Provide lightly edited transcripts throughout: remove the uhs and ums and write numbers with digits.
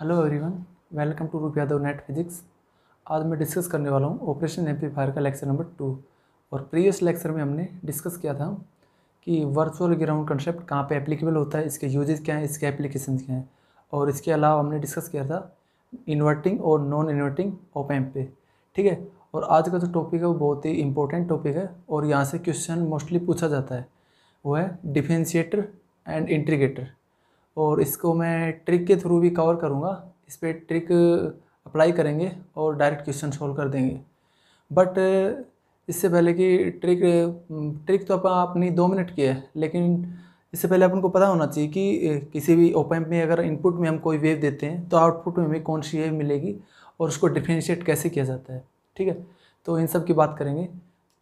Hello everyone, welcome to रूप Yadav net physics. आज मैं डिस्कस करने वाला हूँ ऑपरेशन एम्पलीफायर का लेक्चर नंबर 2। और प्रीवियस लेक्चर में हमने डिस्कस किया था कि वर्चुअल ग्राउंड कंसेप्ट कहाँ पे एप्लीकेबल होता है, इसके यूजेस क्या हैं, इसके एप्लीकेशंस क्या हैं। और इसके अलावा हमने डिस्कस किया था इन्वर्टिंग और नॉन इन्वर्टिंग ऑप एम्प पे। ठीक है। और आज का जो टॉपिक है वो बहुत ही इंपॉर्टेंट टॉपिक है और यहाँ से क्वेश्चन मोस्टली पूछा जाता है, वो है डिफरेंशिएटर एंड इंटीग्रेटर। और इसको मैं ट्रिक के थ्रू भी कवर करूँगा। इस पर ट्रिक अप्लाई करेंगे और डायरेक्ट क्वेश्चन सॉल्व कर देंगे। बट इससे पहले कि ट्रिक तो अपनी 2 मिनट की है, लेकिन इससे पहले अपन को पता होना चाहिए कि किसी भी ओप एम्प में अगर इनपुट में हम कोई वेव देते हैं तो आउटपुट में हमें कौन सी वेव मिलेगी और उसको डिफरेंशिएट कैसे किया जाता है। ठीक है, तो इन सब की बात करेंगे।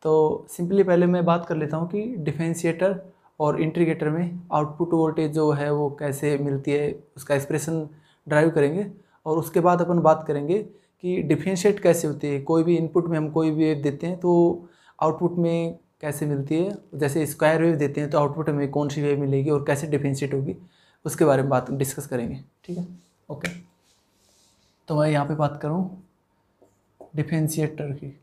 तो सिंपली पहले मैं बात कर लेता हूँ कि डिफरेंशिएटर और इंटीग्रेटर में आउटपुट वोल्टेज जो है वो कैसे मिलती है, उसका एक्सप्रेशन ड्राइव करेंगे। और उसके बाद अपन बात करेंगे कि डिफरेंशिएट कैसे होती है, कोई भी इनपुट में हम कोई भी वेव देते हैं तो आउटपुट में कैसे मिलती है। जैसे स्क्वायर वेव देते हैं तो आउटपुट में कौन सी वेव मिलेगी और कैसे डिफरेंशिएट होगी, उसके बारे में बात डिस्कस करेंगे। ठीक है, ओके। तो मैं यहाँ पे बात करूँ डिफरेंशिएटर की।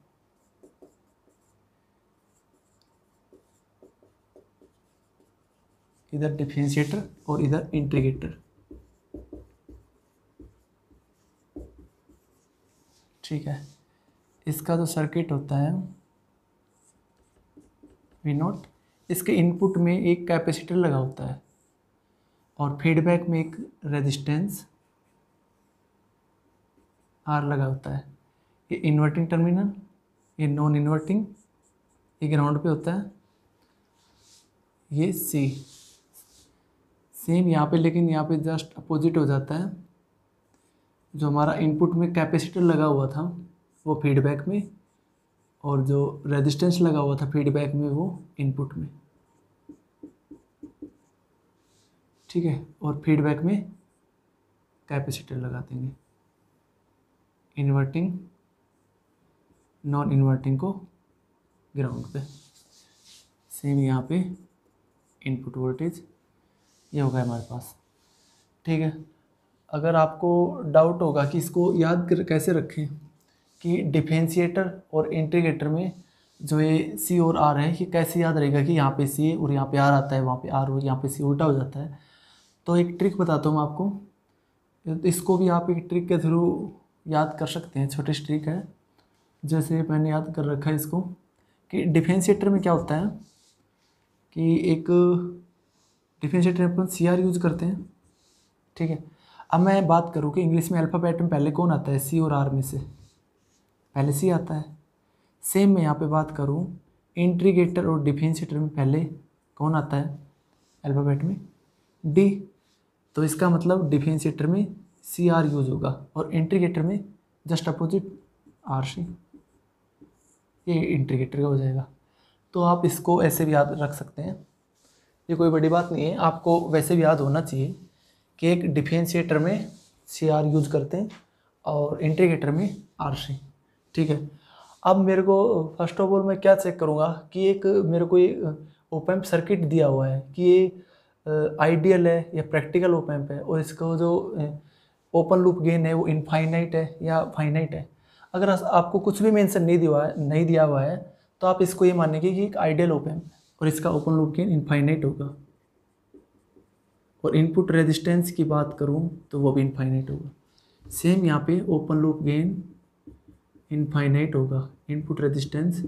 इधर डिफरेंशिएटर और इधर इंटीग्रेटर। ठीक है, इसका जो सर्किट होता है V0, इसके इनपुट में एक कैपेसिटर लगा होता है और फीडबैक में एक रेजिस्टेंस R लगा होता है। ये इन्वर्टिंग टर्मिनल, ये नॉन इन्वर्टिंग, ये ग्राउंड पे होता है, ये C सेम यहाँ पे, लेकिन यहाँ पे जस्ट अपोजिट हो जाता है। जो हमारा इनपुट में कैपेसिटर लगा हुआ था वो फीडबैक में, और जो रेजिस्टेंस लगा हुआ था फीडबैक में वो इनपुट में। ठीक है, और फीडबैक में कैपेसिटर लगा देंगे। इन्वर्टिंग नॉन इन्वर्टिंग को ग्राउंड पे। सेम यहाँ पे इनपुट वोल्टेज ये होगा हमारे पास। ठीक है, अगर आपको डाउट होगा कि इसको याद कैसे रखें कि डिफरेंशिएटर और इंटीग्रेटर में जो ये C और R है, ये कैसे याद रहेगा कि यहाँ पे C और यहाँ पे R आता है, वहाँ पे R और यहाँ पे C उल्टा हो जाता है। तो एक ट्रिक बताता हूँ आपको, इसको भी आप एक ट्रिक के थ्रू याद कर सकते हैं। छोटी सी ट्रिक है, जैसे मैंने याद कर रखा है इसको कि डिफरेंशिएटर में क्या होता है कि एक डिफरेंशिएटर अपन CR यूज़ करते हैं। ठीक है, अब मैं बात करूँ कि इंग्लिश में अल्फ़ाबेट में पहले कौन आता है, C और R में से पहले C आता है। सेम मैं यहाँ पे बात करूँ इंटीग्रेटर और डिफरेंशिएटर में पहले कौन आता है अल्फ़ाबेट में, D। तो इसका मतलब डिफरेंशिएटर में CR यूज़ होगा और इंटीग्रेटर में जस्ट अपोजिट RC। ये इंटीग्रेटर का हो जाएगा। तो आप इसको ऐसे भी याद रख सकते हैं, ये कोई बड़ी बात नहीं है। आपको वैसे भी याद होना चाहिए कि एक डिफरेंशिएटर में CR यूज़ करते हैं और इंटीग्रेटर में RC। ठीक है, अब मेरे को फर्स्ट ऑफ ऑल मैं क्या चेक करूँगा कि एक मेरे को ये ओप एम्प सर्किट दिया हुआ है कि ये आइडियल है या प्रैक्टिकल ओप एम्प है, और इसका जो ओपन लूप गेन है वो इनफाइनाइट है या फाइनाइट है। अगर आपको कुछ भी मेंशन नहीं दिया हुआ है तो आप इसको ये मानेंगे कि एक आइडियल ओप एम्प है और इसका ओपन लूप गेन इनफाइनाइट होगा। और इनपुट रेजिस्टेंस की बात करूँ तो वो भी इनफाइनाइट होगा। सेम यहाँ पे ओपन लूप गेन इनफाइनाइट होगा, इनपुट रेजिस्टेंस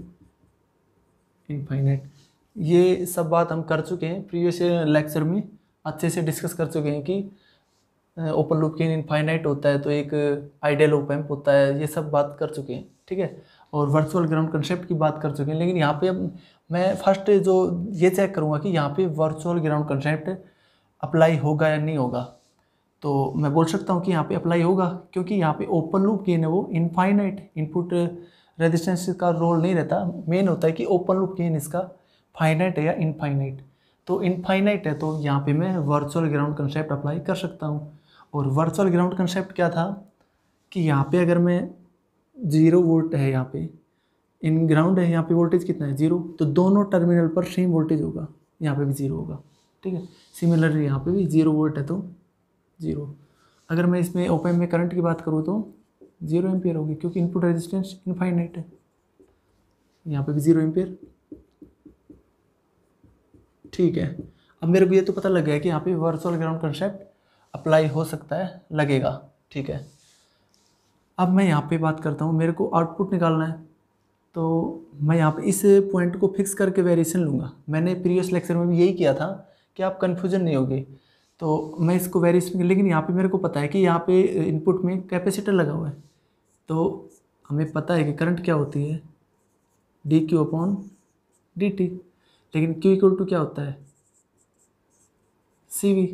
इनफाइनाइट। ये सब बात हम कर चुके हैं प्रीवियस लेक्चर में, अच्छे से डिस्कस कर चुके हैं कि ओपन लूप गेन इनफाइनाइट होता है तो एक आइडियल ओप एम्प होता है, ये सब बात कर चुके हैं। ठीक है, और वर्चुअल ग्राउंड कंसेप्ट की बात कर चुके हैं। लेकिन यहाँ पे अब मैं फर्स्ट जो ये चेक करूँगा कि यहाँ पे वर्चुअल ग्राउंड कंसेप्ट अप्लाई होगा या नहीं होगा। तो मैं बोल सकता हूँ कि यहाँ पे अप्लाई होगा, क्योंकि यहाँ पे ओपन लूप गेन है वो इनफाइनाइट, इनपुट रेजिस्टेंस का रोल नहीं रहता। मेन होता है कि ओपन लूप गेन इसका फाइनाइट है या इनफाइनाइट। तो इनफाइनाइट है तो यहाँ पे मैं वर्चुअल ग्राउंड कंसेप्ट अप्लाई कर सकता हूँ। और वर्चुअल ग्राउंड कंसेप्ट क्या था कि यहाँ पे अगर मैं 0 वोल्ट है, यहाँ पे इन ग्राउंड है, यहाँ पे वोल्टेज कितना है 0, तो दोनों टर्मिनल पर सेम वोल्टेज होगा, यहाँ पे भी 0 होगा। ठीक है, सिमिलरली यहाँ पे भी 0 वोल्ट है तो 0। अगर मैं इसमें ओप एम्प में करंट की बात करूँ तो 0 एम्पियर होगी, क्योंकि इनपुट रेजिस्टेंस इनफाइनाइट है। यहाँ पे भी 0 एम्पियर। ठीक है, अब मेरे को ये तो पता लग गया कि यहाँ पे वर्चुअल ग्राउंड कंसेप्ट अप्लाई हो सकता है, लगेगा। ठीक है, अब मैं यहाँ पे बात करता हूँ, मेरे को आउटपुट निकालना है, तो मैं यहाँ पे इस पॉइंट को फिक्स करके वेरिएशन लूँगा। मैंने प्रीवियस लेक्चर में भी यही किया था कि आप कन्फ्यूजन नहीं होगी, तो मैं इसको वेरिएशन, लेकिन यहाँ पे मेरे को पता है कि यहाँ पे इनपुट में कैपेसिटर लगा हुआ है, तो हमें पता है कि करंट क्या होती है, D Q upon D T, लेकिन क्यू इक्वल टू क्या होता है, सी वी,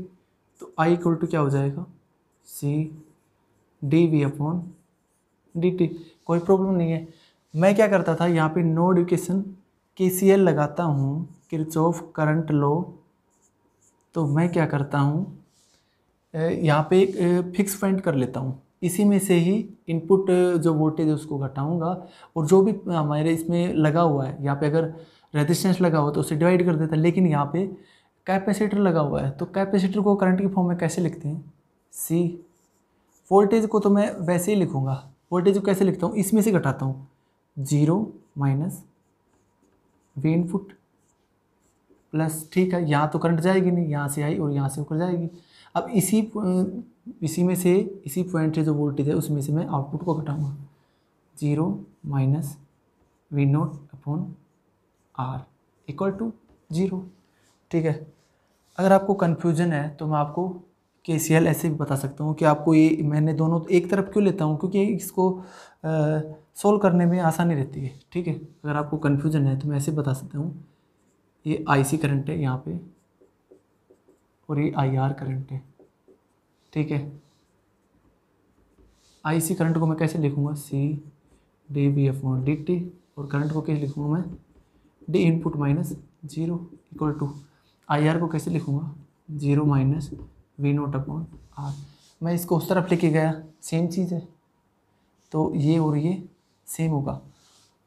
तो आई इक्वल टू क्या हो जाएगा, C D V upon D T. कोई प्रॉब्लम नहीं है। मैं क्या करता था, यहाँ पे नोड इक्वेशन KCL लगाता हूँ, किरचॉफ करंट लॉ, तो मैं क्या करता हूँ, यहाँ पे एक फिक्स पॉइंट कर लेता हूँ, इसी में से ही इनपुट जो वोल्टेज है उसको घटाऊंगा, और जो भी हमारे इसमें लगा हुआ है, यहाँ पे अगर रेजिस्टेंस लगा हुआ तो उसे डिवाइड कर देता है, लेकिन यहाँ पे कैपेसिटर लगा हुआ है, तो कैपेसिटर को करंट की फॉर्म में कैसे लिखते हैं, सी। वोल्टेज को तो मैं वैसे ही लिखूंगा, वोल्टेज को कैसे लिखता हूँ, इसमें से घटाता हूँ, 0 माइनस वी इनपुट प्लस, ठीक है, यहाँ तो करंट जाएगी नहीं, यहाँ से आई और यहाँ से होकर जाएगी। अब इसी में से, इसी पॉइंट से जो वोल्टेज है उसमें से मैं आउटपुट को घटाऊंगा, 0 minus V naught upon R equal to 0। ठीक है, अगर आपको कन्फ्यूजन है तो मैं आपको KCL ऐसे भी बता सकता हूँ कि आपको ये, मैंने दोनों एक तरफ क्यों लेता हूँ, क्योंकि इसको सोल्व करने में आसानी रहती है। ठीक है, अगर आपको कन्फ्यूजन है तो मैं ऐसे बता सकता हूँ, ये IC करंट है यहाँ पे, और ये IR करंट है। ठीक है, IC करंट को मैं कैसे लिखूँगा, C D V upon D T, और करंट को कैसे लिखूँगा मैं, the input minus 0 equal to IR को कैसे लिखूँगा, 0 minus V naught upon R. मैं इसको उस तरफ लेके गया, सेम चीज़ है, तो ये और ये सेम होगा।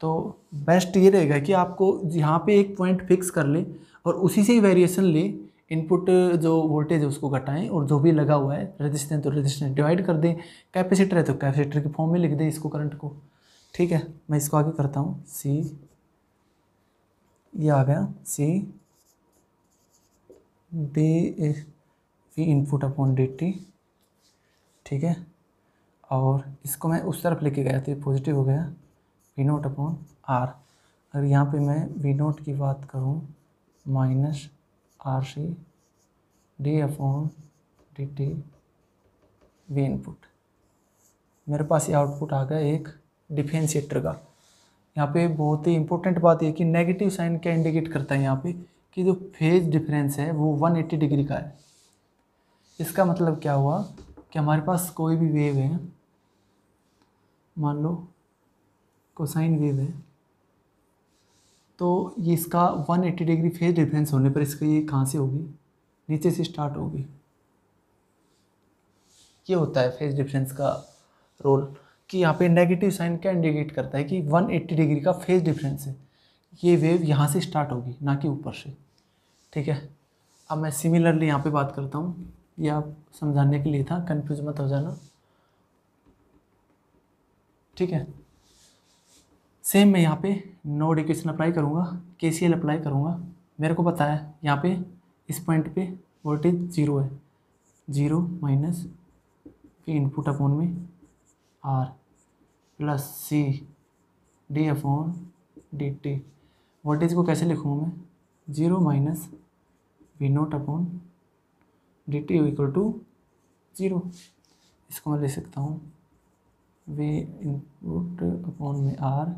तो बेस्ट ये रहेगा कि आपको यहाँ पे एक पॉइंट फिक्स कर ले और उसी से ही वेरिएशन ले, इनपुट जो वोल्टेज है उसको घटाएं, और जो भी लगा हुआ है रेजिस्टेंस तो रेजिस्टेंस डिवाइड कर दें, कैपेसिटर है तो कैपेसिटर के फॉर्म में लिख दें इसको, करंट को। ठीक है, मैं इसको आगे करता हूँ, सी, ये आ गया C D V input upon D T. ठीक है, और इसको मैं उस तरफ लेके गया तो ये पॉजिटिव हो गया, वी नोट अपॉन आर। अगर यहाँ पे मैं वी नोट की बात करूँ, minus R C D upon D T V input. मेरे पास ये आउटपुट आ गया एक डिफरेंशिएटर का। यहाँ पे बहुत ही इंपॉर्टेंट बात है कि नेगेटिव साइन क्या इंडिकेट करता है यहाँ पे, कि जो फेज डिफरेंस है वो 180 डिग्री का है। इसका मतलब क्या हुआ कि हमारे पास कोई भी वेव है, मान लो कोसाइन वेव है, तो ये इसका 180 डिग्री फेज डिफरेंस होने पर इसका ये कहाँ से होगी, नीचे से स्टार्ट होगी। ये होता है फेज डिफरेंस का रोल, कि यहाँ पे नेगेटिव साइन क्या इंडिकेट करता है कि 180 डिग्री का फेज डिफरेंस है, ये वेव यहाँ से स्टार्ट होगी, ना कि ऊपर से। ठीक है, अब मैं सिमिलरली यहाँ पे बात करता हूँ, ये आप समझाने के लिए था, कंफ्यूज मत हो जाना। ठीक है, सेम मैं यहाँ पे नोड इक्वेशन अप्लाई करूँगा, KCL अप्लाई करूँगा। मेरे को पता है यहाँ पे इस पॉइंट पे वोल्टेज 0 है, 0 माइनस वी इनपुट अपॉन में R plus C D upon D T. Voltage को कैसे लिखूँगा मैं, 0 minus V naught upon D T equal to 0। इसको मैं लिख सकता हूँ वी इनपुट अपॉन में R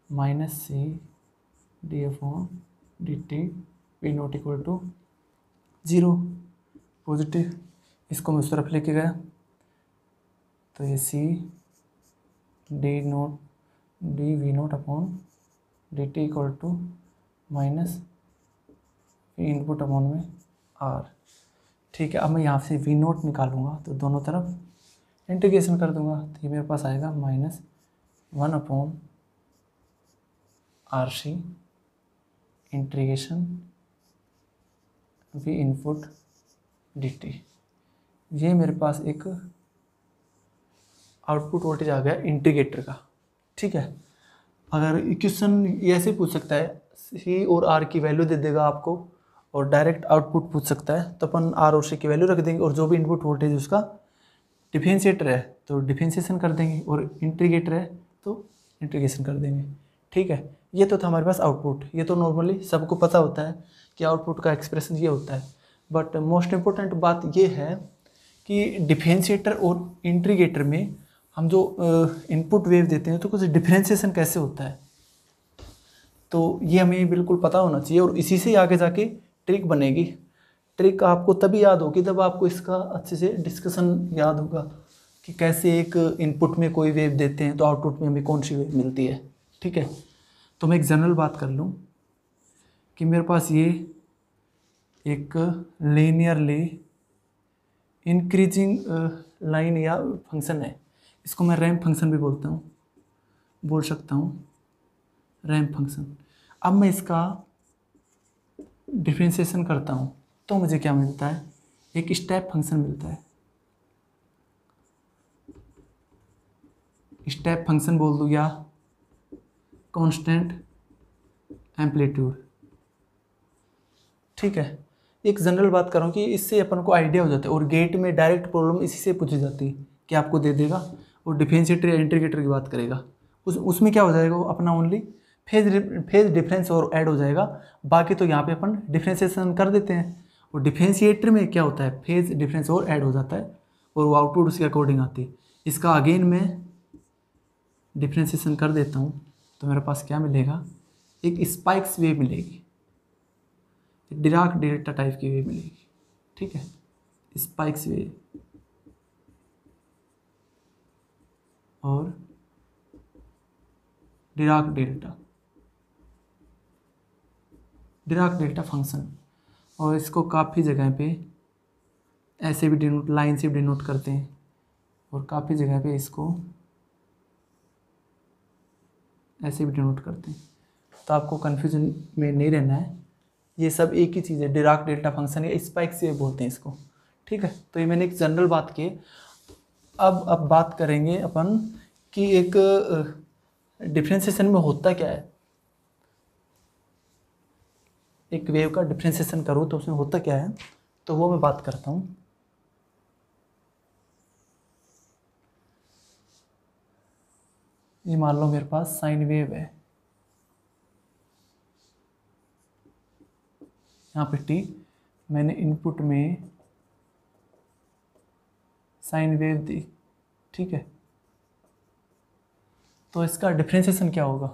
minus C D upon D T V naught equal to 0 positive. इसको मैं उस तरफ लेके गया, तो ये C D naught D V naught upon D T equal to minus V input upon में आर। ठीक है, अब मैं यहाँ से वी नोट निकालूंगा तो दोनों तरफ इंटीग्रेशन कर दूंगा, तो ये मेरे पास आएगा minus 1 upon R C integration V input D T. ये मेरे पास एक आउटपुट वोल्टेज आ गया इंटीग्रेटर का। ठीक है, अगर क्वेश्चन ऐसे पूछ सकता है, सी और आर की वैल्यू दे देगा आपको और डायरेक्ट आउटपुट पूछ सकता है, तो अपन आर और सी की वैल्यू रख देंगे और जो भी इनपुट वोल्टेज उसका डिफरेंशिएटर है तो डिफरेंशिएशन कर देंगे और इंटीग्रेटर है तो इंटीग्रेशन कर देंगे। ठीक है, ये तो था हमारे पास आउटपुट। ये तो नॉर्मली सबको पता होता है कि आउटपुट का एक्सप्रेशन ये होता है, बट मोस्ट इम्पोर्टेंट बात ये है कि डिफरेंशिएटर और इंटीग्रेटर में हम जो इनपुट वेव देते हैं तो कुछ डिफरेंशिएशन कैसे होता है, तो ये हमें बिल्कुल पता होना चाहिए और इसी से आगे जाके ट्रिक बनेगी। ट्रिक आपको तभी याद होगी जब आपको इसका अच्छे से डिस्कशन याद होगा कि कैसे एक इनपुट में कोई वेव देते हैं तो आउटपुट में हमें कौन सी वेव मिलती है। ठीक है, तो मैं एक जनरल बात कर लूँ कि मेरे पास ये एक लीनियरली इंक्रीजिंग लाइन या फंक्शन है, इसको मैं रैंप फंक्शन भी बोल सकता हूँ रैंप फंक्शन। अब मैं इसका डिफरेंशिएशन करता हूँ तो मुझे क्या मिलता है, एक स्टेप फंक्शन मिलता है। स्टेप फंक्शन बोल दूँ या कांस्टेंट एम्पलीट्यूड। ठीक है, एक जनरल बात कर रहा हूँ कि इससे अपन को आइडिया हो जाता है और गेट में डायरेक्ट प्रॉब्लम इसी से पूछी जाती है कि आपको दे देगा और डिफरेंशिएटर या इंटीग्रेटर की बात करेगा, उसमें क्या हो जाएगा, वो अपना ओनली फेज डिफरेंस और ऐड हो जाएगा। बाकी तो यहाँ पे अपन डिफरेंशिएशन कर देते हैं और डिफरेंशिएटर में क्या होता है, फेज डिफरेंस और ऐड हो जाता है और वो आउटपुट उसके अकॉर्डिंग आती है। इसका अगेन मैं डिफरेंशिएशन कर देता हूँ तो मेरे पास क्या मिलेगा, एक स्पाइक्स वेव मिलेगी, डिराक डेल्टा टाइप की वेव मिलेगी। ठीक है, स्पाइक्स वेव और डिराक डेल्टा फंक्शन, और इसको काफ़ी जगह पे ऐसे भी डिनोट, लाइन से भी डिनोट करते हैं और काफ़ी जगह पे इसको ऐसे भी डिनोट करते हैं, तो आपको कन्फ्यूजन में नहीं रहना है। ये सब एक ही चीज़ है, डिराक डेल्टा फंक्शन या स्पाइक से बोलते हैं इसको। ठीक है, तो ये मैंने एक जनरल बात की। अब बात करेंगे अपन कि एक डिफरेंशिएशन में होता क्या है, एक वेव का डिफरेंशिएशन करूँ तो उसमें होता क्या है, तो वो मैं बात करता हूँ। ये मान लो मेरे पास साइन वेव है, यहाँ पे टी, मैंने इनपुट में साइन वेव दी। ठीक है, तो इसका डिफरेंशिएशन क्या होगा,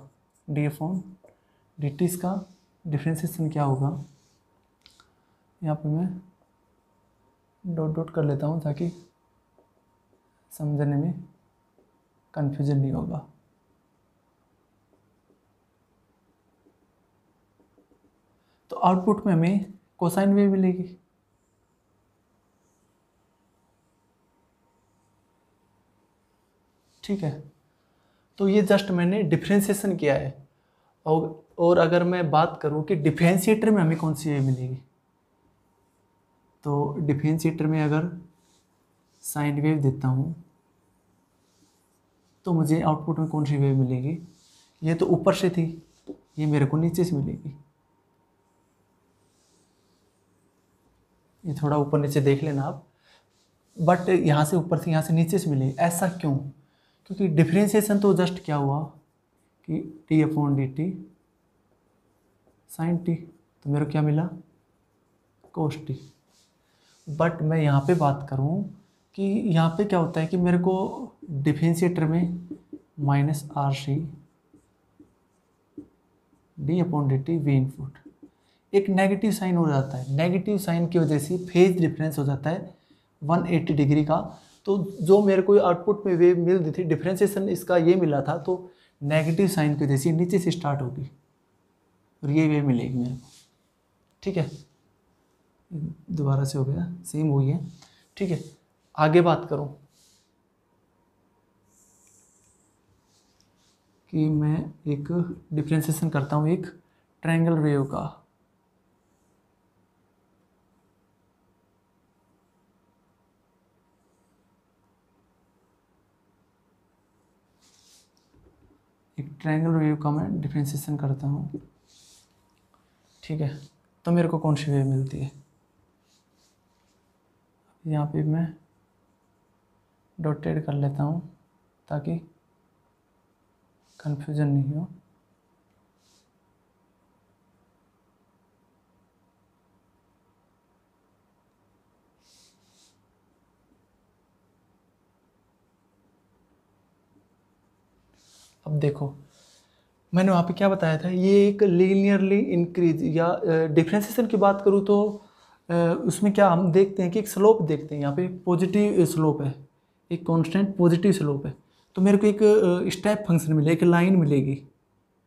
डी अपॉन डी टी, इसका डिफरेंशिएशन क्या होगा, यहाँ पे मैं डॉट डॉट कर लेता हूँ ताकि समझने में कन्फ्यूजन नहीं होगा। तो आउटपुट में हमें कोसाइन वेव मिलेगी। ठीक है, तो ये जस्ट मैंने डिफरेंशिएशन किया है और अगर मैं बात करूं कि डिफरेंशिएटर में हमें कौन सी वेव मिलेगी, तो डिफरेंशिएटर में अगर साइन वेव देता हूं तो मुझे आउटपुट में कौन सी वेव मिलेगी, ये तो ऊपर से थी, ये मेरे को नीचे से मिलेगी। ये थोड़ा ऊपर नीचे देख लेना आप, बट यहाँ से ऊपर से यहाँ से नीचे से मिलेगी। ऐसा क्यों, क्योंकि डिफरेंशिएशन तो जस्ट क्या हुआ कि T upon D T sine T, तो मेरे को क्या मिला, कोस टी। बट मैं यहाँ पे बात करूँ कि यहाँ पे क्या होता है कि मेरे को डिफरेंशिएटर में minus R C D upon D T V input, एक नेगेटिव साइन हो जाता है। नेगेटिव साइन की वजह से फेज डिफरेंस हो जाता है 180 डिग्री का। तो जो मेरे को आउटपुट में वेव मिल रही थी, डिफरेंशिएशन इसका ये मिला था, तो नेगेटिव साइन की वजह से नीचे से स्टार्ट होगी और ये वेव मिलेगी मेरे को। ठीक है, दोबारा से हो गया, सेम हुई है। ठीक है, आगे बात करूं कि मैं एक डिफरेंशिएशन करता हूं एक ट्रायंगल वेव का। एक ट्रायंगल वेव का मैं डिफरेंशिएशन करता हूँ, ठीक है। तो मेरे को कौन सी वेव मिलती है, यहाँ पे मैं डॉटेड कर लेता हूँ ताकि कंफ्यूजन नहीं हो। अब देखो मैंने वहाँ पे क्या बताया था, ये एक लीनियरली इंक्रीज या डिफरेंशिएशन की बात करूँ तो उसमें क्या हम देखते हैं कि एक स्लोप देखते हैं, यहाँ पे पॉजिटिव स्लोप है, एक कांस्टेंट पॉजिटिव स्लोप है। तो मेरे को एक स्टेप फंक्शन मिलेगा, एक लाइन मिलेगी,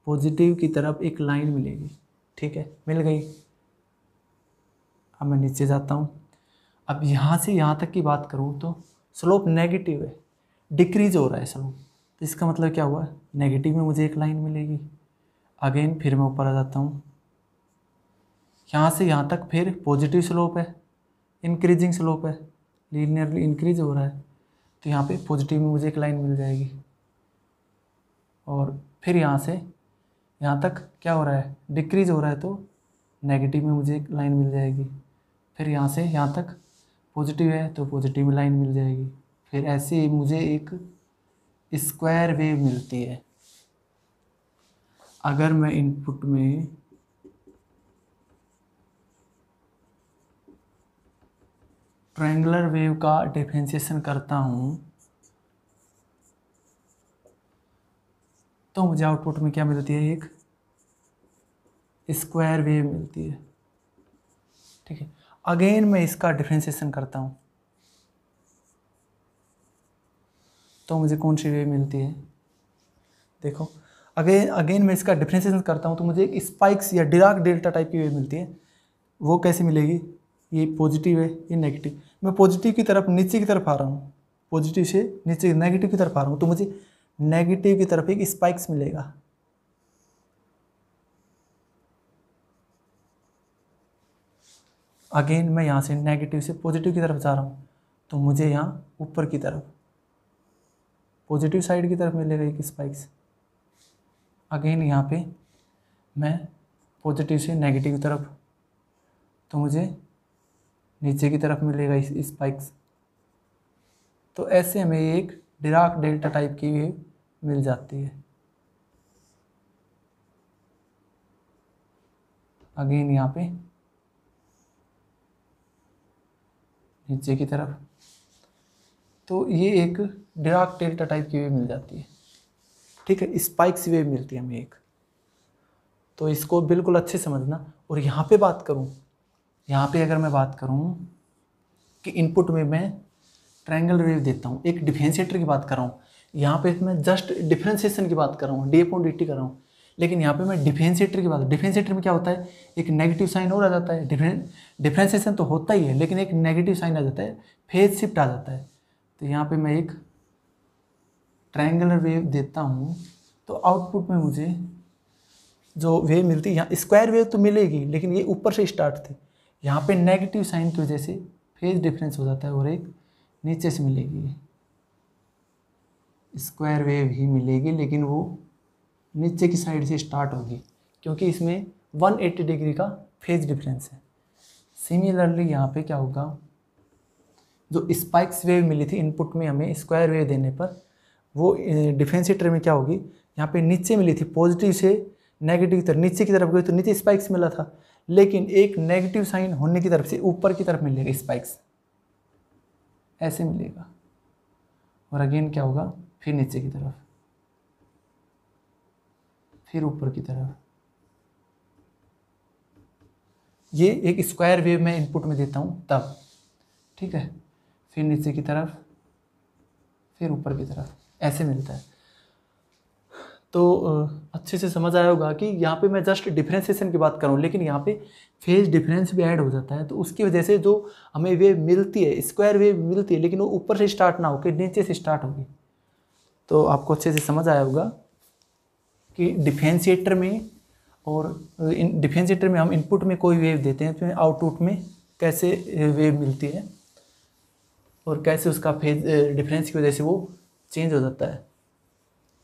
पॉजिटिव की तरफ एक लाइन मिलेगी, ठीक है, मिल गई। अब मैं नीचे जाता हूँ। अब यहाँ से यहाँ तक की बात करूँ तो स्लोप नेगेटिव है, डिक्रीज हो रहा है स्लोप, तो इसका मतलब क्या हुआ, नेगेटिव में मुझे एक लाइन मिलेगी। अगेन फिर मैं ऊपर आ जाता हूँ, यहाँ से यहाँ तक फिर पॉजिटिव स्लोप है, इंक्रीजिंग स्लोप है, लीनियरली इंक्रीज हो रहा है, तो यहाँ पे पॉजिटिव में मुझे एक लाइन मिल जाएगी। और फिर यहाँ से यहाँ तक क्या हो रहा है, डिक्रीज हो रहा है, तो नेगेटिव में मुझे एक लाइन मिल जाएगी। फिर यहाँ से यहाँ तक पॉजिटिव है तो पॉजिटिव में लाइन मिल जाएगी। फिर ऐसे ही मुझे एक स्क्वायर वेव मिलती है। अगर मैं इनपुट में ट्रायंगुलर वेव का डिफरेंशिएशन करता हूँ तो मुझे आउटपुट में क्या मिलती है, एक स्क्वायर वेव मिलती है, ठीक है। अगेन मैं इसका डिफरेंशिएशन करता हूँ तो मुझे कौन सी वेव मिलती है, देखो अगेन मैं इसका डिफरेंशिएशन करता हूँ तो मुझे एक स्पाइक्स या डिराक डेल्टा टाइप की वेव मिलती है। वो कैसे मिलेगी, ये पॉजिटिव है, ये नेगेटिव, मैं पॉजिटिव की तरफ नीचे की तरफ आ रहा हूँ, पॉजिटिव से नीचे नेगेटिव की तरफ आ रहा हूँ, तो मुझे नेगेटिव की तरफ एक स्पाइक्स मिलेगा। अगेन मैं यहाँ से नेगेटिव से पॉजिटिव की तरफ जा रहा हूँ तो मुझे यहाँ ऊपर की तरफ पॉजिटिव साइड की तरफ मिलेगा एक स्पाइक्स। अगेन यहाँ पे मैं पॉजिटिव से नेगेटिव की तरफ, तो मुझे नीचे की तरफ मिलेगा इस स्पाइक्स। तो ऐसे हमें एक डिराक डेल्टा टाइप की वेव मिल जाती है। अगेन यहाँ पे नीचे की तरफ, तो ये एक डिराक डेल्टा टाइप की वेव मिल जाती है, ठीक है। स्पाइक्स वेव मिलती है हमें एक, तो इसको बिल्कुल अच्छे समझना। और यहाँ पे बात करूँ, यहाँ पे अगर मैं बात करूँ कि इनपुट में मैं ट्रायंगल वेव देता हूँ, एक डिफरेंशिएटर की बात कर रहा हूँ, यहाँ पे मैं जस्ट डिफरेंशिएशन की बात कर रहा हूँ, डी/dt कर रहा हूँ, लेकिन यहाँ पे मैं डिफरेंशिएटर की बात, डिफरेंशिएटर में क्या होता है, एक नेगेटिव साइन और आ जाता है। डिफरेंशिएशन तो होता ही है लेकिन एक नेगेटिव साइन आ जाता है, फेज शिफ्ट आ जाता है। तो यहाँ पे मैं एक ट्रायंगुलर वेव देता हूँ तो आउटपुट में मुझे जो वेव मिलती है, यहाँ स्क्वायर वेव तो मिलेगी लेकिन ये ऊपर से स्टार्ट थी, यहाँ पे नेगेटिव साइन की वजह से फेज डिफरेंस हो जाता है और एक नीचे से मिलेगी, स्क्वायर वेव ही मिलेगी लेकिन वो नीचे की साइड से स्टार्ट होगी क्योंकि इसमें 180 डिग्री का फेज डिफरेंस है। सिमिलरली यहाँ पे क्या होगा, जो स्पाइक्स वेव मिली थी इनपुट में हमें स्क्वायर वेव देने पर, वो डिफरेंशिएटर में क्या होगी, यहाँ पे नीचे मिली थी, पॉजिटिव से नेगेटिव की तरफ नीचे की तरफ गई तो नीचे स्पाइक्स मिला था, लेकिन एक नेगेटिव साइन होने की तरफ से ऊपर की तरफ मिलेगा स्पाइक्स, ऐसे मिलेगा। और अगेन क्या होगा, फिर नीचे की तरफ, फिर ऊपर की तरफ। ये एक स्क्वायर वेव मैं इनपुट में देता हूँ तब, ठीक है, फिर नीचे की तरफ, फिर ऊपर की तरफ, ऐसे मिलता है। तो अच्छे से समझ आया होगा कि यहाँ पे मैं जस्ट डिफरेंशिएशन की बात करूँ लेकिन यहाँ पे फेज डिफरेंस भी ऐड हो जाता है, तो उसकी वजह से जो हमें वेव मिलती है, स्क्वायर वेव मिलती है, लेकिन वो ऊपर से स्टार्ट ना होकर नीचे से स्टार्ट होगी। तो आपको अच्छे से समझ आया होगा कि डिफरेंशिएटर में और डिफरेंशिएटर में हम इनपुट में कोई वेव देते हैं तो आउटपुट में कैसे वेव मिलती है और कैसे उसका फेज डिफरेंस की वजह से वो चेंज हो जाता है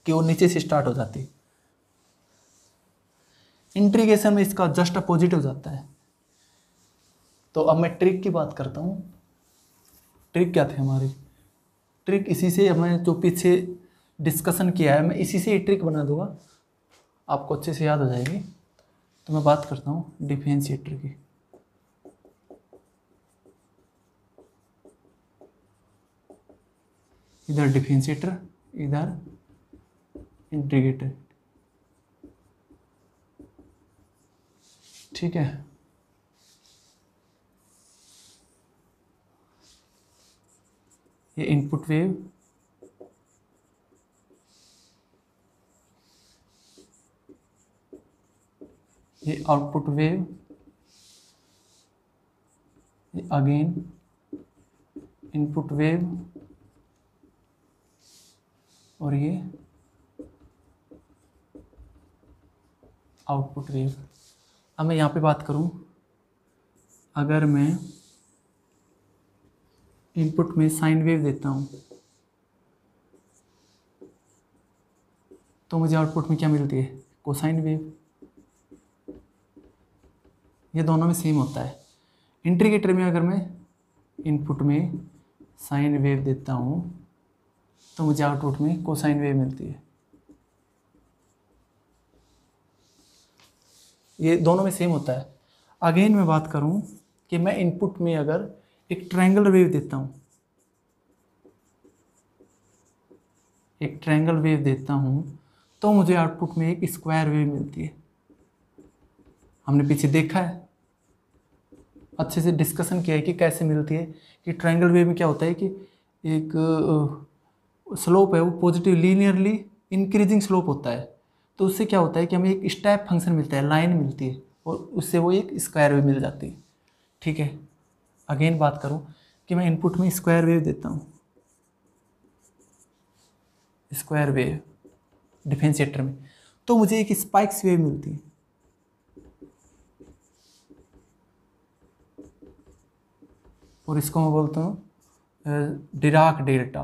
कि वो नीचे से स्टार्ट हो जाती है। इंटीग्रेशन में इसका जस्ट अपोजिट हो जाता है। तो अब मैं ट्रिक की बात करता हूँ। ट्रिक क्या थे हमारी? ट्रिक इसी से हमने जो पीछे डिस्कशन किया है, मैं इसी से ये ट्रिक बना दूंगा, आपको अच्छे से याद हो जाएगी। तो मैं बात करता हूँ डिफरेंशिएटर की। इधर डिफरेंशिएटर, इधर इंटीग्रेटर, ठीक है। ये इनपुट वेव, ये आउटपुट वेव, ये अगेन इनपुट वेव, और ये आउटपुट वेव। अब मैं यहाँ पे बात करूँ, अगर मैं इनपुट में साइन वेव देता हूँ तो मुझे आउटपुट में क्या मिलती है? Cosine wave. ये दोनों में सेम होता है। इंटीग्रेटर में अगर मैं इनपुट में साइन वेव देता हूँ तो मुझे आउटपुट में कोसाइन वेव मिलती है। ये दोनों में सेम होता है। अगेन मैं बात करूँ कि मैं इनपुट में अगर एक ट्रायंगल वेव देता हूँ, एक ट्रायंगल वेव देता हूँ तो मुझे आउटपुट में एक स्क्वायर वेव मिलती है। हमने पीछे देखा है, अच्छे से डिस्कशन किया है कि कैसे मिलती है। कि ट्रायंगल वेव में क्या होता है कि एक स्लोप है वो पॉजिटिव लीनियरली इंक्रीजिंग स्लोप होता है। तो उससे क्या होता है कि हमें एक स्टेप फंक्शन मिलता है, लाइन मिलती है, और उससे वो एक स्क्वायर वेव मिल जाती है, ठीक है। अगेन बात करूँ कि मैं इनपुट में स्क्वायर वेव देता हूँ, स्क्वायर वेव डिफरेंशिएटर में, तो मुझे एक स्पाइक्स वेव मिलती है। और इसको मैं बोलता हूँ Dirac delta,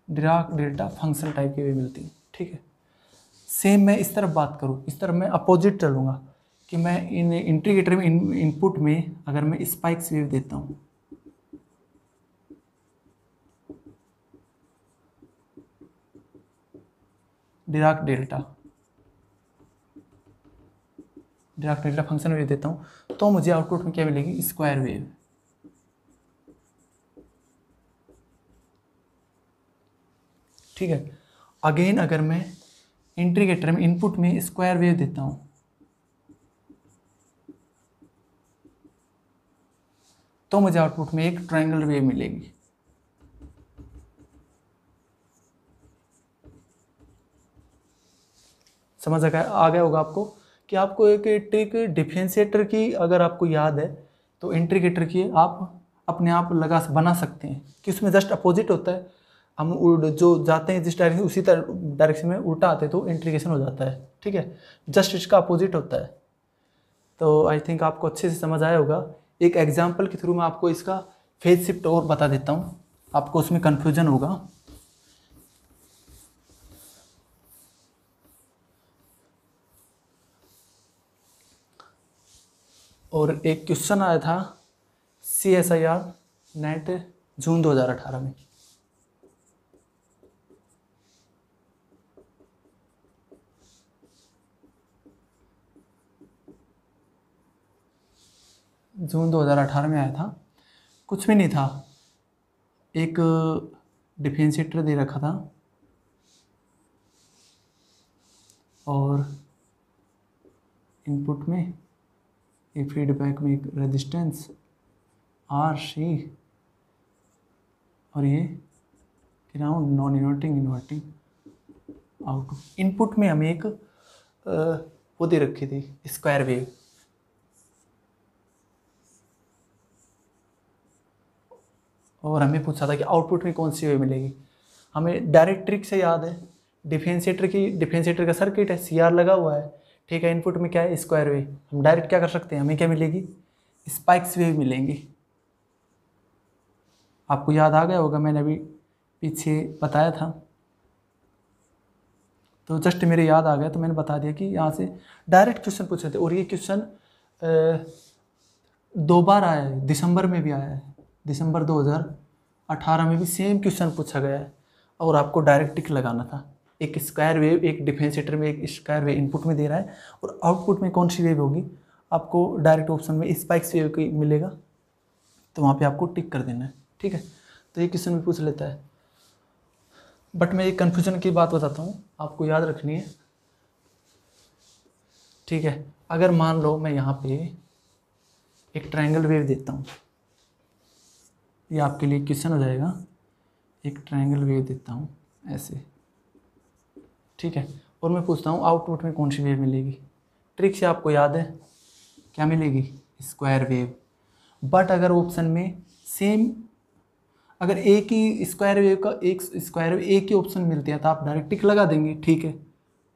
Dirac delta function type की वेव मिलती है, ठीक है। सेम मैं इस तरफ बात करूँ, इस तरफ मैं अपोजिट चलूँगा कि मैं इन इंटीग्रेटर में इनपुट में अगर मैं स्पाइक्स वेव देता हूँ, डिराक डेल्टा फंक्शन वेव देता हूँ तो मुझे आउटपुट में क्या मिलेगी? Square wave. ठीक है। अगेन अगर मैं इंटीग्रेटर में इनपुट में स्क्वायर वेव देता हूँ तो मुझे आउटपुट में एक ट्रायंगल वेव मिलेगी। समझ आ गया होगा आपको कि आपको एक ट्रिक डिफरेंशिएटर की अगर आपको याद है तो इंटीग्रेटर की आप अपने आप बना सकते हैं कि उसमें जस्ट अपोजिट होता है। हम जो जाते हैं जिस डायरेक्शन उसी डायरेक्शन में उल्टा आते हैं तो इंटीग्रेशन हो जाता है, ठीक है। जस्ट इसका अपोजिट होता है। तो आई थिंक आपको अच्छे से समझ आया होगा। एक एग्जाम्पल के थ्रू मैं आपको इसका फेज शिफ्ट और बता देता हूँ, आपको उसमें कन्फ्यूजन होगा। और एक क्वेश्चन आया था CSIR नेट जून 2018 में। जून 2018 में आया था। कुछ भी नहीं था, एक डिफरेंशिएटर दे रखा था और इनपुट में एक फीडबैक में एक रेजिस्टेंस RC और ये ground non inverting inverting output. Input में हमें एक वो दे रखी थी स्क्वायर वेव, और हमें पूछा था कि आउटपुट में कौन सी वेव मिलेगी। हमें डायरेक्ट ट्रिक से याद है, डिफरेंशिएटर का सर्किट है, CR लगा हुआ है, ठीक है। इनपुट में क्या है? Square wave. हम डायरेक्ट क्या कर सकते हैं, हमें क्या मिलेगी? स्पाइक्स वेव मिलेंगी। आपको याद आ गया होगा, मैंने अभी पीछे बताया था। तो जस्ट मेरे याद आ गया तो मैंने बता दिया कि यहाँ से डायरेक्ट क्वेश्चन पूछे थे। और ये क्वेश्चन 2 बार आया है, दिसंबर में भी आया है, दिसंबर 2018 में भी सेम क्वेश्चन पूछा गया है और आपको डायरेक्ट टिक लगाना था। एक स्क्वायर वेव एक डिफरेंशिएटर में एक स्क्वायर वेव इनपुट में दे रहा है और आउटपुट में कौन सी वेव होगी, आपको डायरेक्ट ऑप्शन में स्पाइक्स वेव की मिलेगा, तो वहाँ पे आपको टिक कर देना है। ठीक है, तो ये क्वेश्चन भी पूछ लेता है। बट मैं एक कन्फ्यूजन की बात बताता हूँ, आपको याद रखनी है। ठीक है, अगर मान लो मैं यहाँ पे एक ट्रायंगल वेव देता हूँ, ये आपके लिए क्वेश्चन हो जाएगा। एक ट्रायंगल वेव देता हूँ ऐसे, ठीक है, और मैं पूछता हूँ आउटपुट में कौन सी वेव मिलेगी। ट्रिक से आपको याद है क्या मिलेगी, स्क्वायर वेव। बट अगर ऑप्शन में सेम, अगर एक ही स्क्वायर वेव का एक स्क्वायर वेव एक ही ऑप्शन मिलती है तो आप डायरेक्ट टिक लगा देंगे। ठीक है,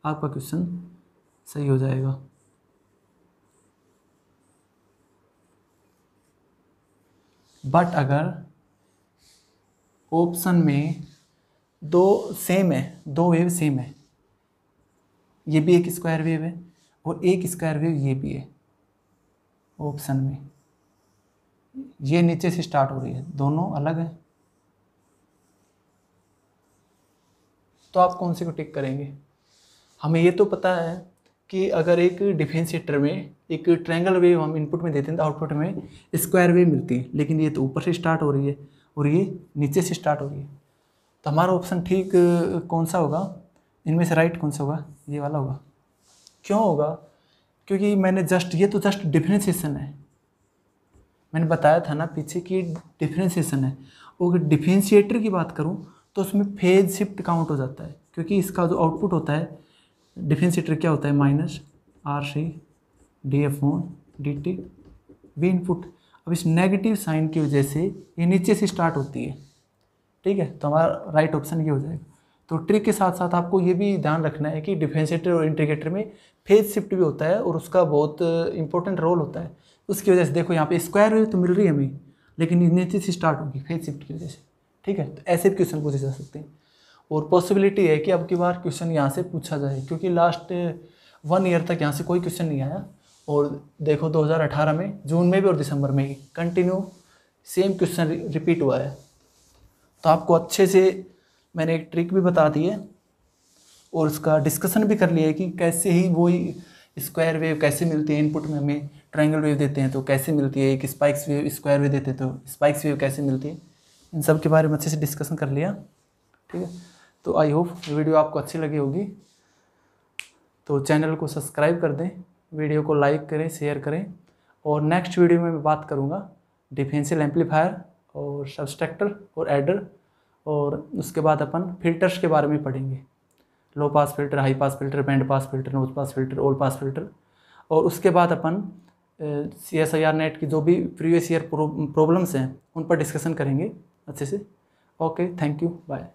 आपका क्वेश्चन सही हो जाएगा। बट अगर ऑप्शन में दो सेम है, दो वेव सेम है, ये भी एक स्क्वायर वेव है और एक स्क्वायर वेव ये भी है, ऑप्शन में ये नीचे से स्टार्ट हो रही है, दोनों अलग है, तो आप कौन से को टिक करेंगे। हमें ये तो पता है कि अगर एक डिफरेंशिएटर में एक ट्रायंगल वेव हम इनपुट में देते हैं तो आउटपुट में स्क्वायर वेव मिलती है, लेकिन ये तो ऊपर से स्टार्ट हो रही है और ये नीचे से स्टार्ट हो रही है, तो हमारा ऑप्शन ठीक कौन सा होगा, इनमें से राइट कौन सा होगा, ये वाला होगा। क्यों होगा, क्योंकि मैंने ये तो जस्ट डिफरेंशिएशन है, मैंने बताया था ना पीछे कि डिफरेंशिएशन है। और डिफरेंशिएटर की बात करूं तो उसमें फेज शिफ्ट काउंट हो जाता है, क्योंकि इसका जो आउटपुट होता है डिफरेंशिएटर क्या होता है, minus RC dF/dt we input. अब इस नेगेटिव साइन की वजह से ये नीचे से स्टार्ट होती है। ठीक है, तो हमारा राइट ऑप्शन ये हो जाएगा। तो ट्रिक के साथ साथ आपको ये भी ध्यान रखना है कि डिफरेंशिएटर और इंटीग्रेटर में फेज शिफ्ट भी होता है और उसका बहुत इंपॉर्टेंट रोल होता है। उसकी वजह से देखो यहाँ पे स्क्वायर वेव तो मिल रही है हमें, लेकिन नीचे से स्टार्ट होगी फेज शिफ्ट की वजह से। ठीक है, तो ऐसे भी क्वेश्चन पूछे जा सकते हैं और पॉसिबिलिटी है कि अब की बार क्वेश्चन यहाँ से पूछा जाए, क्योंकि लास्ट 1 ईयर तक यहाँ से कोई क्वेश्चन नहीं आया। और देखो 2018 में जून में भी और दिसंबर में ही कंटिन्यू सेम क्वेश्चन रिपीट हुआ है। तो आपको अच्छे से मैंने एक ट्रिक भी बता दी है और उसका डिस्कशन भी कर लिया है कि कैसे ही वही स्क्वायर वेव कैसे मिलती है, इनपुट में हमें ट्रायंगल वेव देते हैं तो कैसे मिलती है, एक स्पाइक्स वेव स्क्वायर वेव देते हैं तो स्पाइक्स वेव कैसे मिलती है, इन सब के बारे में अच्छे से डिस्कशन कर लिया। ठीक है, तो आई होप वीडियो आपको अच्छी लगी होगी, तो चैनल को सब्सक्राइब कर दें, वीडियो को लाइक करें, शेयर करें। और नेक्स्ट वीडियो में मैं बात करूँगा डिफरेंशियल एम्पलीफायर और सबस्ट्रैक्टर और एडर, और उसके बाद अपन फिल्टर्स के बारे में पढ़ेंगे, low pass filter, high pass filter, band pass filter, notch pass filter, all pass filter. और उसके बाद अपन CSIR नेट की जो भी प्रीवियस ईयर प्रॉब्लम्स हैं उन पर डिस्कशन करेंगे अच्छे से। Okay, thank you, bye.